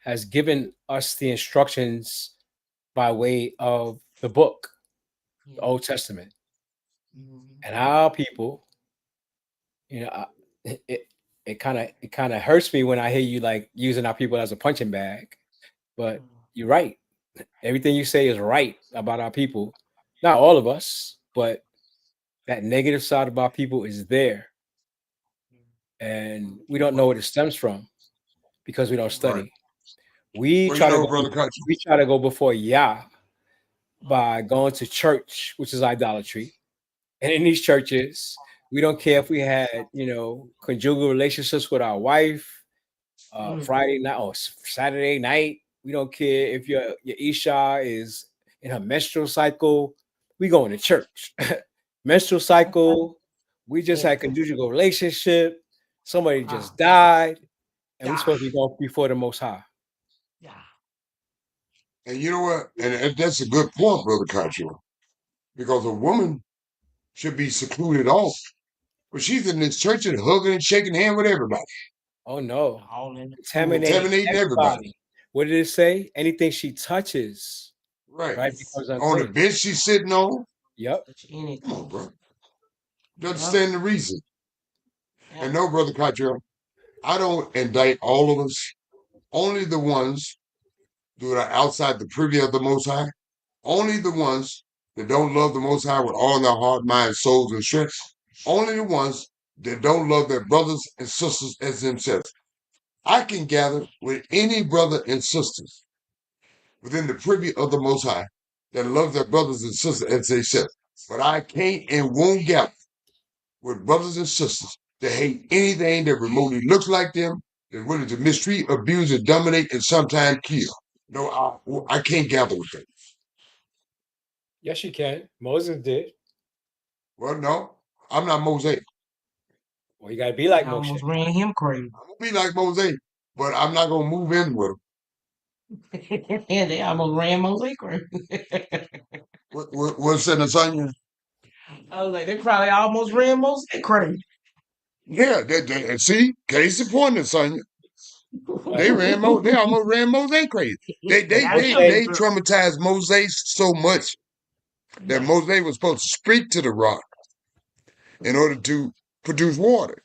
has given us the instructions by way of the book, the Yeah. Old Testament. Mhm. And our people, you know, it kind of hurts me when I hear you like using our people as a punching bag. But Mm. you're right. Everything you say is right about our people. Not all of us, but that negative side of our people is there, and we don't know where it stems from because we don't Right. study. We Well, you try to know, go. Brother Country. We try to go before Yah by going to church, which is idolatry. And in these churches, we don't care if we had, conjugal relationships with our wife, Mm. Friday night or Saturday night. We don't care if your Isha is in her menstrual cycle. We going to church. Menstrual cycle. We just had conjugal relationship. Somebody just died, and we Yeah. supposed to be going before the Most High. Yeah. And you know what? And that's a good point, Brother Country, because a woman should be secluded off. But she's in this church and hugging and shaking hands with everybody, Oh no, All in the contaminating contaminating everybody. everybody. What did it say? Anything she touches, Right. right, becomes On the unclean. bench she's sitting on. Yep. touch anything. Come on, bro. You Yep. understand the reason. Yep. And no, Brother Country, I don't indict all of us. Only the ones that are outside the privy of the Most High. Only the ones that don't love the Most High with all their heart, mind, souls, and strength. Only the ones that don't love their brothers and sisters as themselves. I can gather with any brother and sisters within the privy of the Most High that love their brothers and sisters as themselves. But I can't and won't gather with brothers and sisters that hate anything that remotely looks like them, that's willing to mistreat, abuse, and dominate, and sometimes kill. No, I can't gather with them. Yes, you can. Moses did. Well, no, I'm not Mosaic. Well, you got to be They like Moshe. almost ran him crazy. I'm gonna be like Mosaic, but I'm not gonna move in with them. Yeah, they almost ran Mosaic crazy. What's in the Sonya? I was like, they probably almost ran Mosaic crazy. Yeah, and see, case in point, in Sonya. They almost ran Mosaic crazy. But Moshe, They traumatized Mosaic so much that Yeah. Mosaic was supposed to speak to the rock in order to produce water.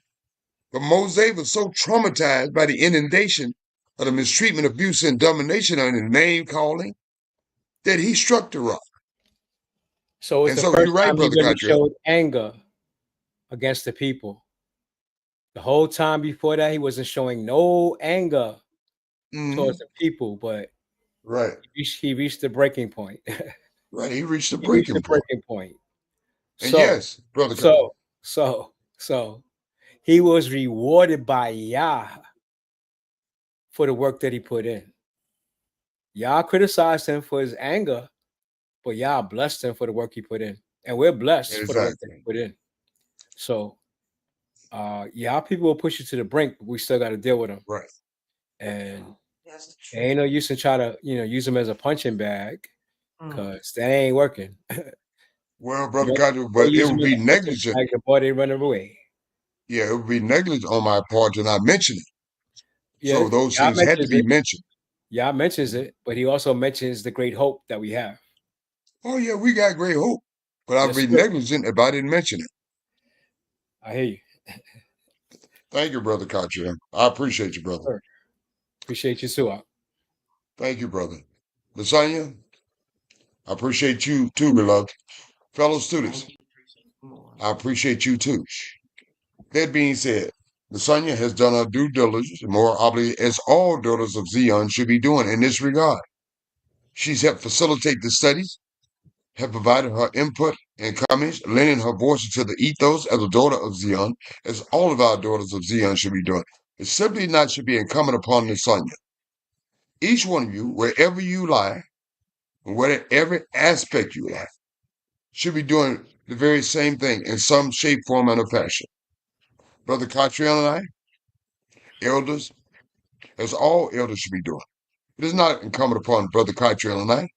But Mosaic was so traumatized by the inundation of the mistreatment, abuse, and domination on his name calling that he struck the rock. so it's And the so you're first right, time he Brother really Country. showed anger against the people. The whole time before that, he wasn't showing no anger towards the people, but Right. he reached the breaking point. Right. He reached the He reached the breaking point. breaking point. And So, yes, Brother Country. so he was rewarded by Yah for the work that he put in. Yah criticized him for his anger, but Yah blessed him for the work he put in. And we're blessed for the work that he put in. So Yah people will push you to the brink, but we still got to deal with them. Right. And That's the it truth. ain't no use to try to, use them as a punching bag Mm. because that ain't working. Well, Brother More Cottrell, but it use them would as be a punching negligent. bag, the boy they run away. Yeah, it would be negligent on my part to not mention it. Yeah, So those Yah things had to mentions be it. mentioned. Yah mentions it, but he also mentions the great hope that we have. Oh, yeah, we got great hope. But I'd Yes, be sir. negligent if I didn't mention it. I hear you. Thank you, Brother Cottrell. I appreciate you, brother. Sir. Appreciate you too. Thank you, brother. Lasagna, I appreciate you too, beloved. Fellow students, Thank you. More. I appreciate you too. That being said, Lasagna has done her due diligence and more obligated as all daughters of Zion should be doing in this regard. She's helped facilitate the studies, have provided her input and comments, lending her voice to the ethos as a daughter of Zion, as all of our daughters of Zion should be doing. It simply not should be incumbent upon Lasagna. Each one of you, wherever you lie, whatever aspect you lie, should be doing the very same thing in some shape, form, and fashion. Brother Cottrell and I, elders, as all elders should be doing. It is not incumbent upon Brother Cottrell and I.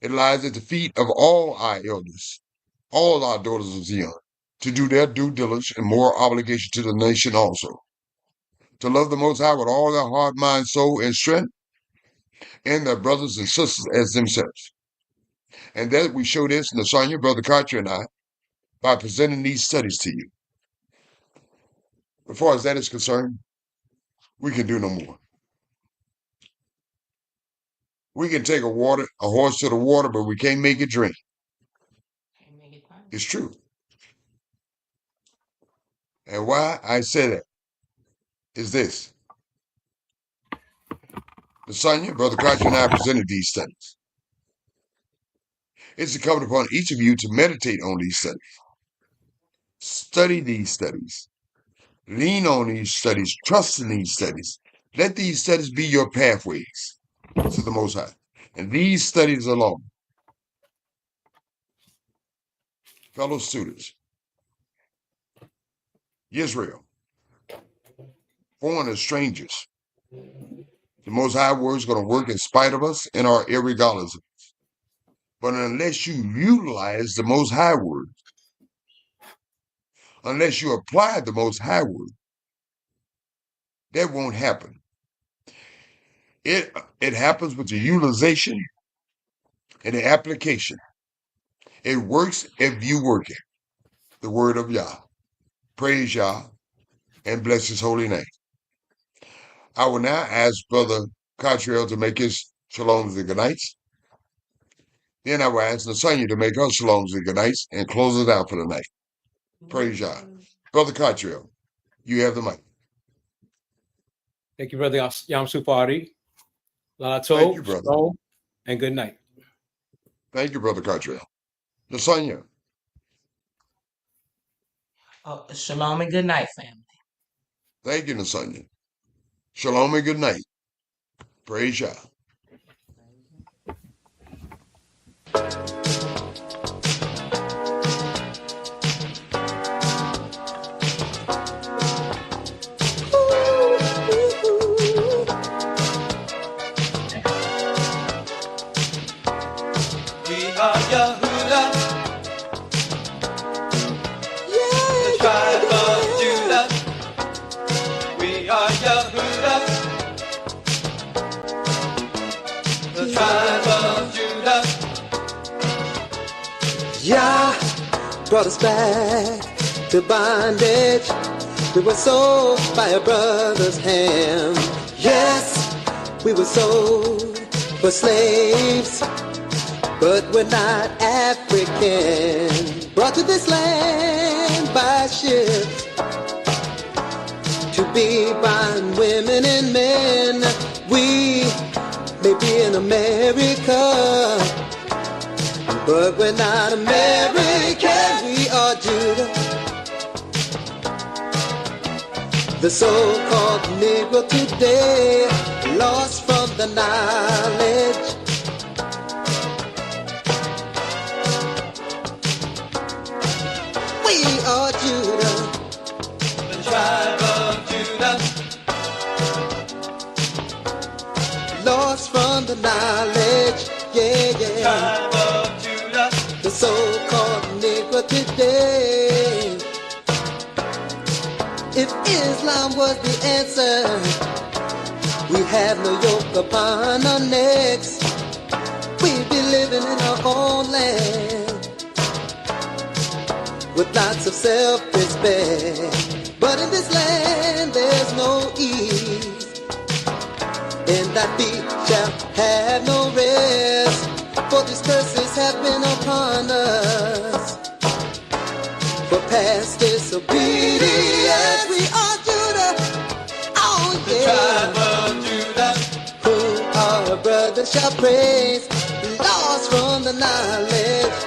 It lies at the feet of all our elders, all our daughters of Zion, to do their due diligence and moral obligation to the nation also. To love the Most High with all their heart, mind, soul, and strength, and their brothers and sisters as themselves. And that we show this in Lasagna, Brother Cottrell and I, by presenting these studies to you. As far as that is concerned, we can do no more. We can take a horse to the water, but we can't make it drink. Can't make it fun. It's true. And why I say that is this. Lasagna, Brother Cottrell and I presented these studies. It's incumbent upon each of you to meditate on these studies. Study these studies. Lean on these studies. Trust in these studies. Let these studies be your pathways to the Most High. And these studies alone, fellow students, Israel, foreigners, strangers, the Most High Word is going to work in spite of us and our irregardless of us. But unless you utilize the Most High Word, unless you apply the Most High Word, that won't happen. It happens with the utilization and the application. It works if you work it. The word of Yah. Praise Yah and bless his holy name. I will now ask Brother Cottrell to make his shaloms and good nights. Then I will ask Lasagna to make her shaloms and good nights and close it out for the night. Praise Yah. Brother Cottrell, you have the mic. Thank you, Brother Yam Supari. Thank you, brother. Shalom, and good night. Thank you, Brother Cottrell. Lasagna. Shalom and good night, family. Thank you, Lasagna. Shalom and good night. Praise Yah. We are Yehuda, the tribe of Judah. We are Yehuda, the tribe of Judah. Yah brought us back to bondage. We were sold by a brother's hand. Yes, we were sold for slaves, but we're not African. Brought to this land by ship to be bond women and men. We may be in America, but we're not American. We are Judah. The so-called Negro today, lost from the knowledge. We are Judah. The tribe of Judah. the knowledge, yeah, yeah. Tribe of Judah, The so-called Negro today. If Islam was the answer, we have no yoke upon our necks. We'd be living in our own land with lots of self-respect. But in this land there's no ease, and that feet shall have no rest. For these curses have been upon us for past disobedience. We are Judah, oh the tribe yeah. of Judah, Who our brothers shall praise, lost from the knowledge.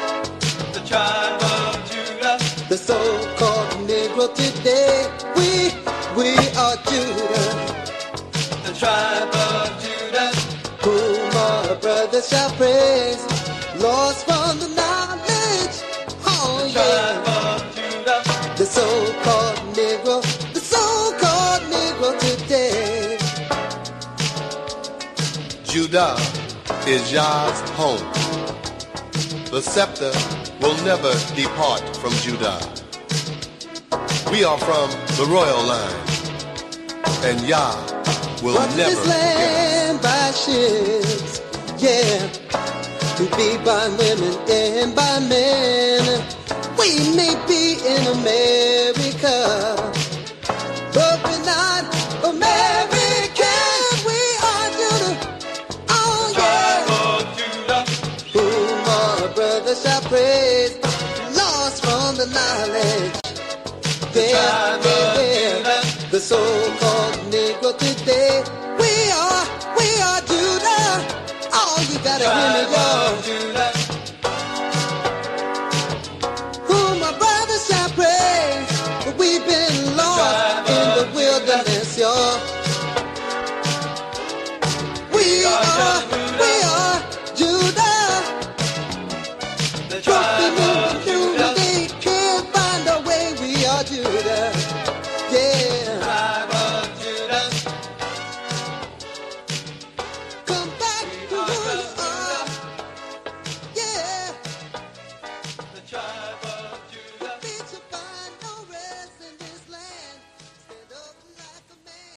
the tribe of Judah, The so-called Negro today. We are Judah, the tribe of Judah, whom our brothers shall praise, lost from the knowledge. Oh the tribe yeah. of Judah, The so-called Negro, the so-called Negro today. Judah is Yah's home. The scepter will never depart from Judah. We are from the royal line, and Yah will Brought to never this forget us. land by ships, yeah, to be by women and by men. We may be in America, but we're not American. We are Judah, oh tribe yeah. of Judah, Whom our brothers shall praise, lost from the knowledge. Yeah, tribe of yeah, yeah. Judah, The so-called Negro today.